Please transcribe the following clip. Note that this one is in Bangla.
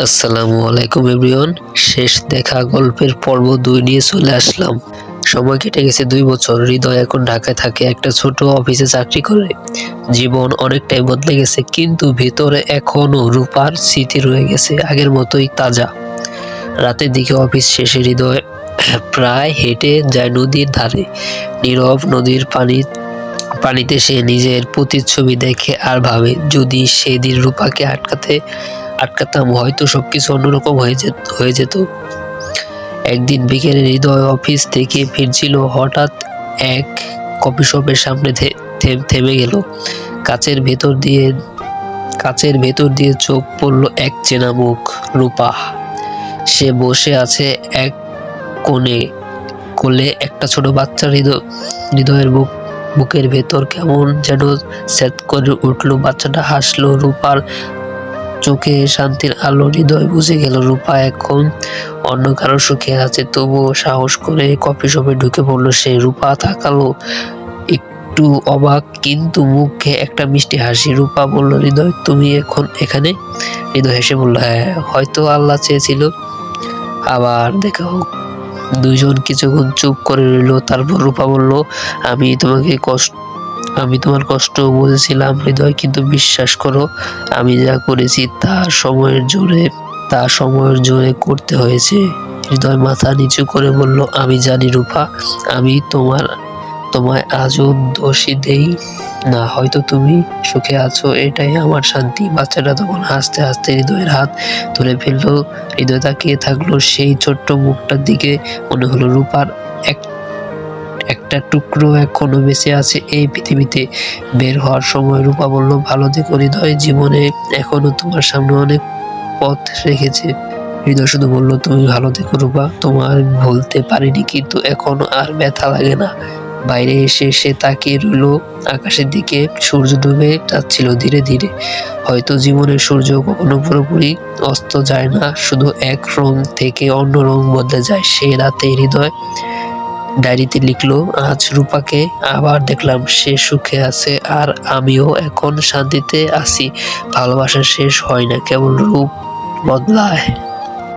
আসসালামু আলাইকুম এভরিওয়ান। শেষ দেখা গল্পের পর্ব 2 নিয়ে চলে আসলাম। সময় কেটে গেছে 2 বছর। হৃদয় এখন ঢাকায় থাকে, একটা ছোট অফিসে চাকরি করে। জীবন অনেকটাই বদলে গেছে, কিন্তু ভেতরে এখনো রূপার স্মৃতি রয়ে গেছে, আগের মতোই তাজা। রাতের দিকে অফিস শেষে হৃদয় প্রায় হেঁটে যায় নদীর ধারে। নীরব নদীর পানিতে সে নিজের প্রতিচ্ছবি দেখে আর ভাবে, যদি সেদিন রূপাকে আটকাতাম, হয়তো সবকিছু অন্যরকম হয়ে যেত। একদিন বিকেলে হৃদয় অফিস থেকে ফিরছিল, হঠাৎ এক কফি শপের সামনে থেমে গেল। কাচের ভেতর দিয়ে চোখ পড়ল এক চেনা মুখ, রূপা। সে বসে আছে এক কোলে একটা ছোট বাচ্চা। হৃদয়ের বুকের ভেতর কেমন যেন স্যাঁত করে উঠল। বাচ্চাটা হাসলো, রূপার চোখে শান্তির আলো। হৃদয় বুঝে গেল রূপা এখন অন্য কারো সুখে আছে। তবুও সাহস করে কফি শপে ঢুকে পড়লো সে। রূপা তাকালো, একটু অবাক, কিন্তু মুখে একটা মিষ্টি হাসি। রূপা বলল, হৃদয় তুমি এখন এখানে? হৃদয় হেসে বলল, হ্যাঁ, হয়তো আল্লাহ চেয়েছিল আবার দেখা হোক। দুইজন কিছুক্ষণ চুপ করে রইল। তারপর রূপা বলল, আমি তোমার কষ্ট বুঝেছিলাম হৃদয়, কিন্তু বিশ্বাস করো, আমি যা করেছি তা সময়ের জোরে করতে হয়েছে। হৃদয় মাথা নিচু করে বলল, আমি জানি রূপা, আমি তোমায় আজও দোষী দেই না। হয়তো তুমি সুখে আছো, এটাই আমার শান্তি। বাচ্চাটা তখন হাসতে হাসতে হৃদয়ের হাত তুলে ফেললো। হৃদয় তাকিয়ে থাকলো সেই ছোট্ট মুখটার দিকে। মনে হলো রূপার একটা টুকরো এখনো বেঁচে আছে এই পৃথিবীতে। বের হওয়ার সময় রূপা বলল, ভালো থেকো হৃদয়, জীবনে এখনো তোমার সামনে অনেক পথ রেখেছে। হৃদয় শুধু বলল, তুমি ভালো থেকো রূপা, তোমার ভুলতে পারিনি, কিন্তু এখনো আর ব্যথা লাগে না। বাইরে এসে সে তাকিয়ে রইল আকাশের দিকে। সূর্য ডুবে যাচ্ছিল ধীরে ধীরে। হয়তো জীবনের সূর্য কখনো পুরোপুরি অস্ত যায় না, শুধু এক রং থেকে অন্য রং বদলে যায়। সে রাতে হৃদয় ডায়েরিতে লিখলো, আজ রূপাকে আবার দেখলাম, সে সুখে আছে, আর আমিও এখন শান্তিতে আছি। ভালোবাসা শেষ হয় না, কেবল রূপ বদলায়।